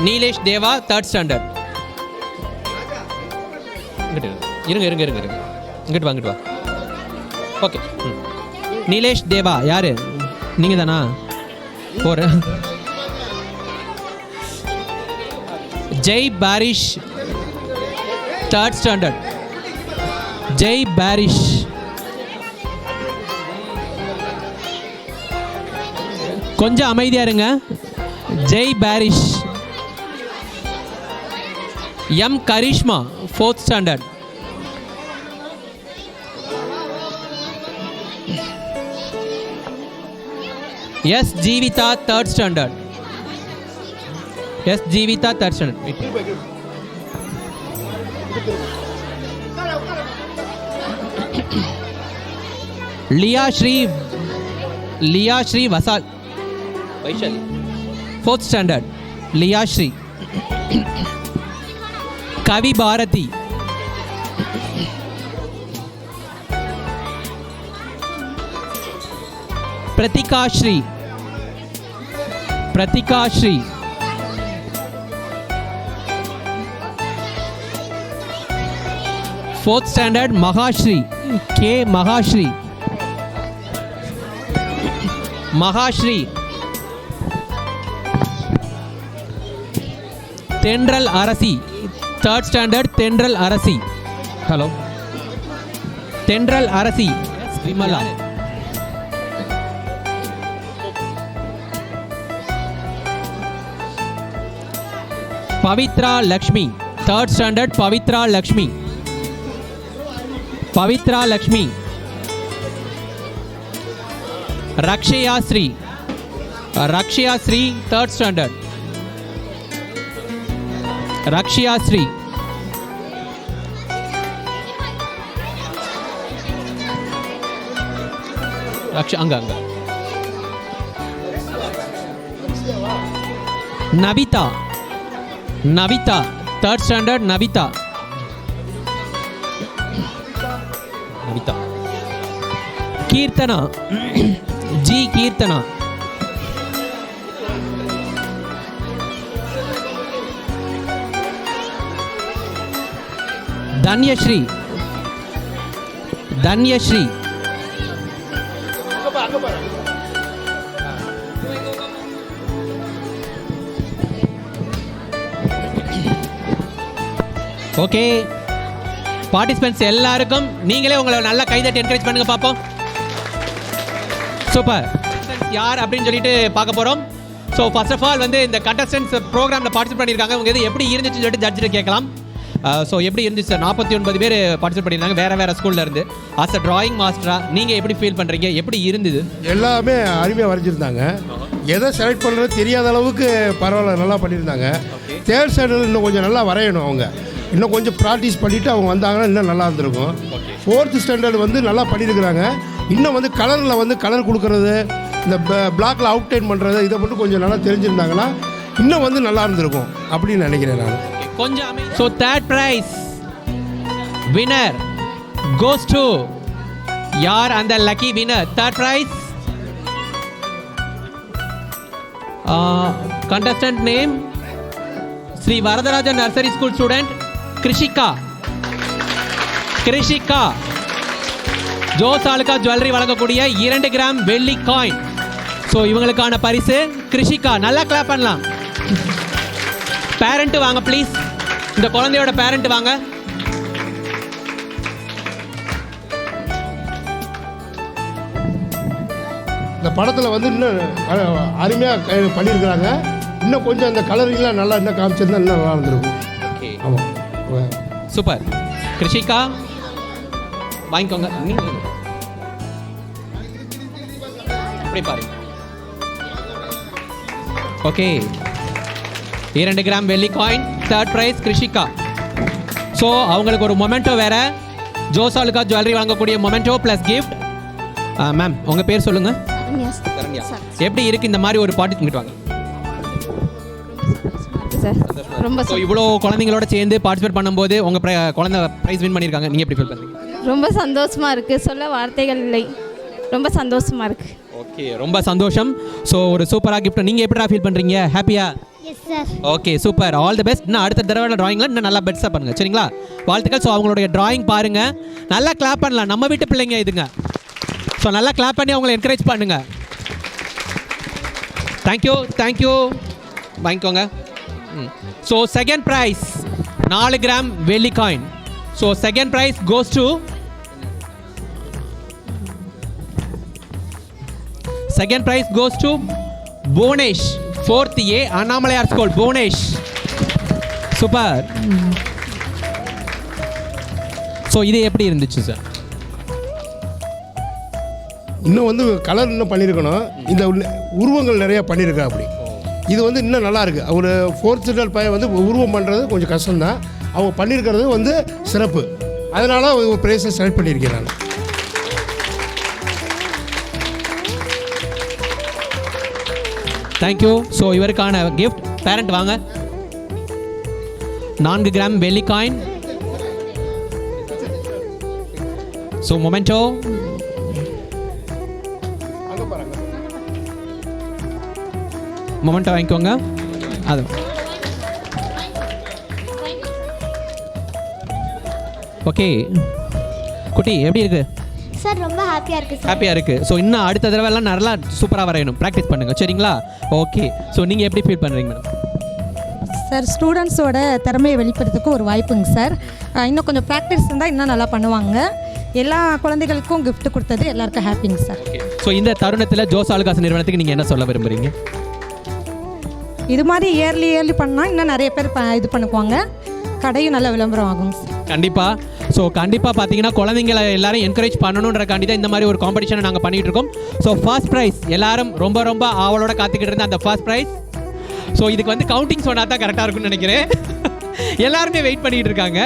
Nilesh Deva third standard. இருங்க இருங்க இருங்க இருங்க இங்கிட்டு வாங்கிட்டு வா. Okay. Nilesh தேவா யாரு? நீங்கள் தானா? போற. Jai Parish third standard. ஜெய் பாரிஷ். கொஞ்சம் அமைதியாக இருங்க. Jai Parish. M Karishma fourth standard. S Jeevitha third standard. S Jeevitha third standard. Liya Sri Vasal Vaishali fourth standard. Liya Sri. Kavi Bharathi. Prathikasri. Prathikasri. Fourth standard. Mahasri. K Mahasri. Mahasri. Thendral Arasi, 3rd standard. Thendral Arasi. Hello, Thendral Arasi Vimala. Pavithra Lakshmi, 3rd standard. Pavithra Lakshmi. Pavithra Lakshmi. Rakshaya Sri. Rakshaya Sri, 3rd standard. Rakshaya Sri. அங்க அங்க. Navitha. Navitha, 3rd standard. Navitha. Navitha. Keerthana. G Keerthana. Dhanyashree. Dhanyashree. Okay, participants எல்லாருக்கும் நீங்களே உங்களை நல்லா கைதட்டி என்கரேஜ் பண்ணுங்க பார்ப்போம். சூப்பர். யார் அப்படின்னு சொல்லிட்டு பார்க்க போகிறோம். ஸோ ஃபர்ஸ்ட் ஆஃப் ஆல் வந்து இந்த கண்டஸ்டன்ஸ் ப்ரோக்ராமில் பார்ட்டிசிபேட் பண்ணியிருக்காங்க. உங்க இது எப்படி இருந்துச்சுன்னு சொல்லிட்டு ஜட்ஜிட்ட கேட்கலாம். ஸோ எப்படி இருந்துச்சு சார்? 49 பேர் பார்ட்டிசிபேட் பண்ணியிருந்தாங்க வேறு வேறு ஸ்கூலில் இருந்து. ஆஸ் அ டிராயிங் மாஸ்டராக நீங்கள் எப்படி ஃபீல் பண்ணுறீங்க? எப்படி இருந்தது? எல்லாமே அருமையாக வரைஞ்சிருந்தாங்க. எதை செலக்ட் பண்ணுறது தெரியாத அளவுக்கு பரவாயில்ல, நல்லா பண்ணியிருந்தாங்க. 3rd ஸ்டாண்டர்ட் இன்னும் கொஞ்சம் நல்லா வரையணும். அவங்க இன்னும் கொஞ்சம் ப்ராக்டிஸ் பண்ணிவிட்டு அவங்க வந்தாங்கன்னா இன்னும் நல்லா இருந்திருக்கும். 4th ஸ்டாண்டர்ட் வந்து நல்லா பண்ணியிருக்கிறாங்க. இன்னும் வந்து கலரில் வந்து கலர் கொடுக்கறது, இந்த பிளாக்ல அவுட்லைன் பண்ணுறது, இதை மட்டும் கொஞ்சம் நல்லா தெரிஞ்சிருந்தாங்கன்னா இன்னும் வந்து நல்லா இருந்திருக்கும் அப்படின்னு நினைக்கிறேன் நான். கொஞ்சம். So 3rd prize winner goes to யார்? அந்த lucky winner 3rd prize. contestant name Shri Varadarajan nursery school student Krishika. Krishika. Jos Alukka jewellery வழங்கக்கூடிய 2 கிராம் வெள்ளி காயின். ஸோ இவங்களுக்கான பரிசு கிருஷிகா. நல்லா கிளாப் பண்ணலாம். பேரண்ட் வாங்க ப்ளீஸ். இந்த குழந்தையோட பேரண்ட் வாங்க. இந்த படத்தில் வந்து இன்னும் அருமையாக பண்ணியிருக்கிறாங்க. இன்னும் கொஞ்சம் அந்த கலரிங்லாம் நல்லா இன்னும் காமிச்சிருந்தா இன்னும் நல்லா இருந்திருக்கும். ஓகே, ஆமாம், சூப்பர். கிருஷிகா வாங்கிக்கோங்க. அப்படி பாருங்க. ஓகே, 2 கிராம் வெள்ளி coin 3rd prize Krishika. So அவங்களுக்கு ஒரு மொமெண்டோ வேற. ஜோஸ் ஆலுகா ஜுவல்லரி வாங்கக்கூடிய மொமெண்டோ ப்ளஸ் கிஃப்ட். மேம் உங்கள் பேர் சொல்லுங்கள். சரண்யா. எப்படி இருக்கு இந்த மாதிரி ஒரு பாட்டு இங்கிட்டு வாங்க சார்? ரொம்ப ஸோ இவ்வளோ குழந்தைங்களோட சேர்ந்து பார்ட்டிசிபேட் பண்ணும்போது உங்கள் குழந்தை ப்ரைஸ் வின் பண்ணியிருக்காங்க. நீங்கள் எப்படி ஃபீல் பண்ணுறீங்க? ரொம்ப சந்தோஷமாக இருக்குது, சொல்ல வார்த்தைகள் இல்லை. ரொம்ப சந்தோஷமாக இருக்குது. ஓகே, ரொம்ப சந்தோஷம். ஸோ ஒரு சூப்பராக கிஃப்ட். நீங்கள் எப்படி ஃபீல் பண்ணுறீங்க? ஹாப்பியா? Yes sir. Okay, super. All the best. இன்னும் அடுத்த தடவை டிராயிங்கில் இன்னும் நல்லா பெஸ்ட்டாக பண்ணுங்கள், சரிங்களா? வாழ்த்துக்கள். ஸோ அவங்களுடைய டிராயிங் பாருங்கள், நல்லா கிளாப் பண்ணலாம். நம்ம வீட்டு பிள்ளைங்க இதுங்க. ஸோ நல்லா கிளாப் பண்ணி அவங்களை என்கரேஜ் பண்ணுங்கள். Thank you, thank you. வாங்கிக்கோங்க. ஸோ செகண்ட் ப்ரைஸ் 4 கிராம் வெள்ளி coin. So second prize goes to Bhuvanesh, 4th A Annamalaiyar school. Bhuvanesh, super. So இது எப்படி இருந்துச்சு சார்? இன்னும் வந்து கலர் இன்னும் பண்ணியிருக்கணும். இந்த உருவங்கள் நிறையா பண்ணியிருக்கா அப்படி. இது வந்து இன்னும் நல்லா இருக்குது. ஒரு 4th ஸ்டாண்டர்ட் பையன் வந்து உருவம் பண்ணுறது கொஞ்சம் கஷ்டம்தான். அவங்க பண்ணியிருக்கிறது வந்து சிறப்பு. அதனால ஒரு ப்ரைஸை செலக்ட் பண்ணியிருக்கேன் நான். தேங்க்யூ. ஸோ இவருக்கான கிஃப்ட் பேரண்ட் வாங்க. 4 கிராம் வெள்ளி காயின். So memento. மொமெண்டோ வாங்கிக்கோங்க. அது ஓகே. குட்டி எப்படி இருக்குது? சார் ரொம்ப ஹாப்பியாக இருக்குது சார். ஹாப்பியாக இருக்குது. ஸோ இன்னும் அடுத்த தடவைலாம் நல்லா சூப்பராக வரையணும், ப்ராக்டிஸ் பண்ணுங்கள் சரிங்களா? ஓகே. ஸோ நீங்கள் எப்படி ஃபீல் பண்ணுறீங்க மேடம்? சார் ஸ்டூடெண்ட்ஸோட திறமையை வெளிப்படுறதுக்கு ஒரு வாய்ப்புங்க சார். இன்னும் கொஞ்சம் ப்ராக்டிஸ் இருந்தால் இன்னும் நல்லா பண்ணுவாங்க. எல்லா குழந்தைகளுக்கும் gift கொடுத்தது எல்லாருக்கும் ஹாப்பிங்க சார். ஸோ இந்த தருணத்தில் ஜோஸ் ஆலுகாஸ் நிறுவனத்துக்கு நீங்கள் என்ன சொல்ல விரும்புகிறீங்க? இது மாதிரி இயர்லி பண்ணால் இன்னும் நிறைய பேர் இது பண்ணுவாங்க, கடையும் நல்ல விளம்பரம் ஆகும் சார். கண்டிப்பாக. ஸோ கண்டிப்பாக பார்த்தீங்கன்னா குழந்தைங்களை எல்லாரும் என்கரேஜ் பண்ணணுன்றக்காண்டி தான் இந்த மாதிரி ஒரு காம்படிஷனை நாங்கள் பண்ணிகிட்டு இருக்கோம். ஸோ ஃபர்ஸ்ட் ப்ரைஸ் எல்லாரும் ரொம்ப ரொம்ப ஆவலோட காத்துக்கிட்டு இருந்த அந்த ஃபர்ஸ்ட் ப்ரைஸ். ஸோ இதுக்கு வந்து கவுண்டிங் சொன்னால் தான் கரெக்டாக இருக்கும்னு நினைக்கிறேன். எல்லாருமே வெயிட் பண்ணிகிட்டு இருக்காங்க.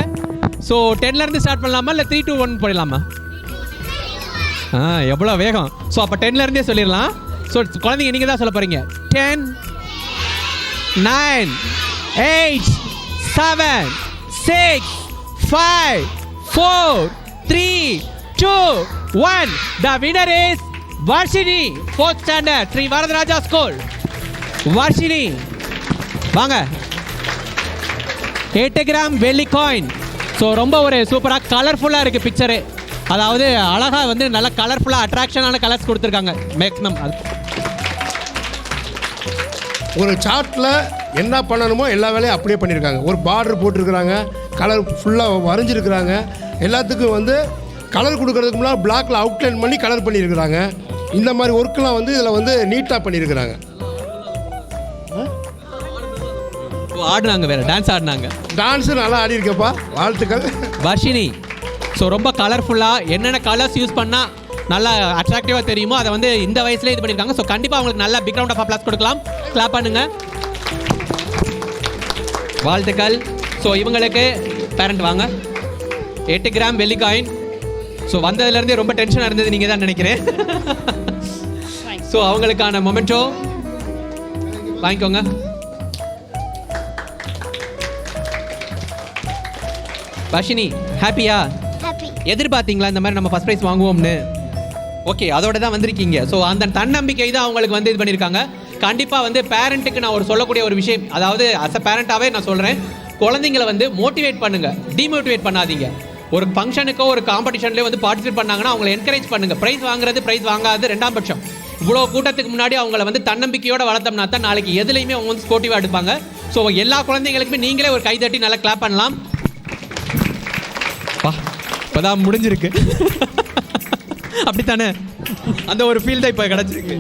ஸோ 10லேருந்து ஸ்டார்ட் பண்ணலாமா இல்லை 3, 2, 1 போயிடலாமா? எவ்வளோ வேகம். ஸோ அப்போ 10லேருந்தே சொல்லிடலாம். ஸோ குழந்தைங்க நீங்கள் தான் சொல்ல போகிறீங்க. 10, 9, 8, 7, 6, 5, 4, 3, 2, 1. The winner is Varshini, 4th standard, Sri Varadaraja School. Varshini, வாங்க. 8 கிராம் வெள்ளி காயின். ஸோ ரொம்ப ஒரு சூப்பராக கலர்ஃபுல்லாக இருக்குது பிக்சரு. அதாவது அழகாக வந்து நல்லா கலர்ஃபுல்லாக அட்ராக்ஷனான கலர்ஸ் கொடுத்துருக்காங்க மேக்ஸிமம். அது ஒரு சார்ட்டில் என்ன பண்ணணுமோ எல்லா வேலையும் அப்படியே பண்ணியிருக்காங்க. ஒரு பார்டர் போட்டிருக்கிறாங்க, கலர் ஃபுல்லாக வரைஞ்சிருக்கிறாங்க. எல்லாத்துக்கும் வந்து கலர் கொடுக்கறதுக்கு முன்னாடி பிளாக்ல அவுட்லைன் பண்ணி கலர் பண்ணியிருக்கிறாங்க. இந்த மாதிரி ஒர்க்கெலாம் வந்து இதில் வந்து நீட்டாக பண்ணியிருக்கிறாங்க. ஆடினாங்க, வேறு டான்ஸ் ஆடினாங்க. டான்ஸு நல்லா ஆடி இருக்கப்பா, வாழ்த்துக்கள் வர்ஷினி. ஸோ ரொம்ப கலர்ஃபுல்லாக என்னென்ன கலர்ஸ் யூஸ் பண்ணால் நல்லா அட்ராக்டிவாக தெரியுமோ அதை வந்து இந்த வயசுலேயே இது பண்ணியிருக்காங்க. ஸோ கண்டிப்பாக அவங்களுக்கு நல்லா பிக் ரவுண்ட் ஆஃப் அப்ளாஸ் கொடுக்கலாம். கிளாப் பண்ணுங்க, வாழ்த்துக்கள். ஸோ இவங்களுக்கு பேரண்ட் வாங்க. 8 கிராம் வெள்ளி காயின். ஸோ வந்ததுலேருந்தே ரொம்ப டென்ஷனாக இருந்தது நீங்கள் தான் நினைக்கிறேன். ஸோ அவங்களுக்கான மொமெண்டோ வாங்கிக்கோங்க. வர்ஷினி ஹாப்பியா? ஹாப்பி. எதிர்பார்த்தீங்களா இந்த மாதிரி நம்ம ஃபர்ஸ்ட் ப்ரைஸ் வாங்குவோம்னு? ஓகே, அதோட தான் வந்திருக்கீங்க. ஸோ அந்த தன்னம்பிக்கை தான் அவங்களுக்கு வந்து இது பண்ணியிருக்காங்க. கண்டிப்பாக வந்து பேரண்ட்டுக்கு நான் ஒரு சொல்லக்கூடிய ஒரு விஷயம், அதாவது அஸ் அ பேரண்ட்டாகவே நான் சொல்கிறேன், குழந்தைங்களை வந்து மோட்டிவேட் பண்ணுங்கள், டிமோட்டிவேட் பண்ணாதீங்க. ஒரு ஃபங்க்ஷனுக்கோ ஒரு காம்படிஷன்லேயோ வந்து பார்ட்டிசிபேட் பண்ணாங்கன்னா அவங்களை என்கரேஜ் பண்ணுங்கள். ப்ரைஸ் வாங்குறது ப்ரைஸ் வாங்காது ரெண்டாம் பட்சம். இவ்வளோ கூட்டத்துக்கு முன்னாடி அவங்கள வந்து தன்னம்பிக்கையோடு வளர்த்தோம்னா தான் நாளைக்கு எதுலையுமே அவங்க வந்து ஸ்போர்ட்டிவாக எடுப்பாங்க. ஸோ எல்லா குழந்தைங்களுக்குமே நீங்களே ஒரு கைதட்டி நல்லா கிளாப் பண்ணலாம். இப்போதான் முடிஞ்சிருக்கு அப்படித்தானே? அந்த ஒரு ஃபீல் தான் இப்போ கிடச்சிருக்கு.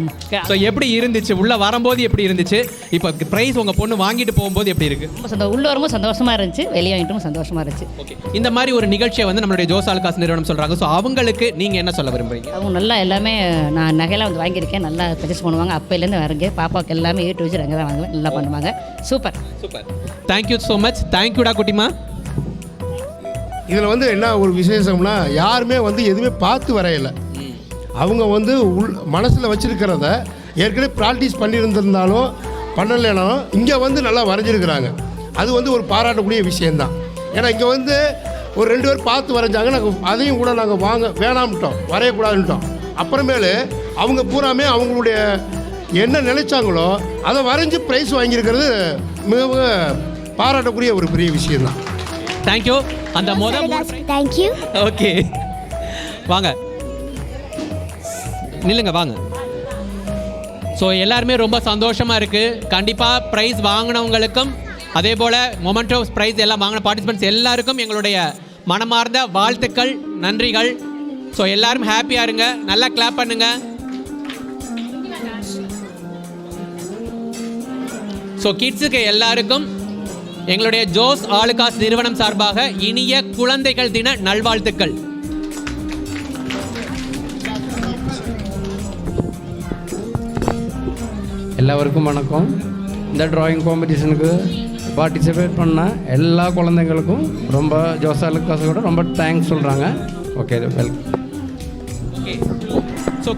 ஸோ எப்படி இருந்துச்சு உள்ளே வரும்போது, எப்படி இருந்துச்சு இப்போ ப்ரைஸ் உங்கள் பொண்ணு வாங்கிட்டு போகும்போது எப்படி இருக்குது? ரொம்ப உள்ள வரும்போது சந்தோஷமாக இருந்துச்சு, வெளியே வாங்கிட்டும் சந்தோஷமாக இருந்துச்சு. ஓகே, இந்த மாதிரி ஒரு நிகழ்ச்சியை வந்து நம்மளுடைய ஜோஸ் ஆலுகாஸ் நிறுவனம் சொல்கிறாங்க. ஸோ அவங்களுக்கு நீங்கள் என்ன சொல்ல விரும்புறீங்க? அவங்க நல்லா எல்லாமே நான் நகையெல்லாம் வந்து வாங்கியிருக்கேன், நல்லா பர்ச்சேஸ் பண்ணுவாங்க. அப்போலேருந்து வரங்க பாப்பாவுக்கு எல்லாமே ஏட்டு வச்சு அங்கே தான் வாங்குவேன், நல்லா பண்ணுவாங்க. Super super. Thank you so much. தேங்க்யூடா குட்டிமா. இதில் வந்து என்ன ஒரு விசேஷம்னா, யாருமே வந்து எதுவுமே பார்த்து வரையலை. அவங்க வந்து மனசில் வச்சுருக்கிறத ஏற்கனவே ப்ராக்டிஸ் பண்ணியிருந்திருந்தாலும் பண்ணலைனாலும் இங்கே வந்து நல்லா வரைஞ்சிருக்கிறாங்க. அது வந்து ஒரு பாராட்டக்கூடிய விஷயந்தான். ஏன்னா இங்கே வந்து ஒரு 2 பேர் பார்த்து வரைஞ்சாங்க, நாங்கள் அதையும் கூட நாங்கள் வேணாம்ட்டோம், வரையக்கூடாதுன்ட்டோம். அப்புறமேலு அவங்க பூராமே அவங்களுடைய என்ன நினைச்சாங்களோ அதை வரைஞ்சி ப்ரைஸ் வாங்கியிருக்கிறது மிகவும் பாராட்டக்கூடிய ஒரு பெரிய விஷயந்தான். தேங்க்யூ. அந்த தேங்க்யூ. ஓகே, வாங்க நில்லுங்க, வாங்க. ஸோ எல்லாருமே ரொம்ப சந்தோஷமாக இருக்குது. கண்டிப்பாக ப்ரைஸ் வாங்கினவங்களுக்கும் அதே போல் மொமெண்டோ ப்ரைஸ் எல்லாம் வாங்கின பார்ட்டிசிபெண்ட்ஸ் எல்லாருக்கும் எங்களுடைய மனமார்ந்த வாழ்த்துக்கள், நன்றிகள். ஸோ எல்லாரும் ஹாப்பியாக இருங்க, நல்லா கிளாப் பண்ணுங்க. ஸோ கிட்ஸுக்கு எல்லாருக்கும் எங்களுடைய ஜோஸ் ஆலுகாஸ் நிறுவனம் சார்பாக இனிய குழந்தைகள் தின நல்வாழ்த்துக்கள். எல்லாருக்கும் வணக்கம். இந்த டிராயிங் காம்படிஷனுக்கு பார்ட்டிசிபேட் பண்ண எல்லா குழந்தைங்களுக்கும் ரொம்ப ஜோஸ் ஆலுகாஸோட ரொம்ப தேங்க்ஸ் சொல்கிறாங்க. Okay, welcome. ஸோ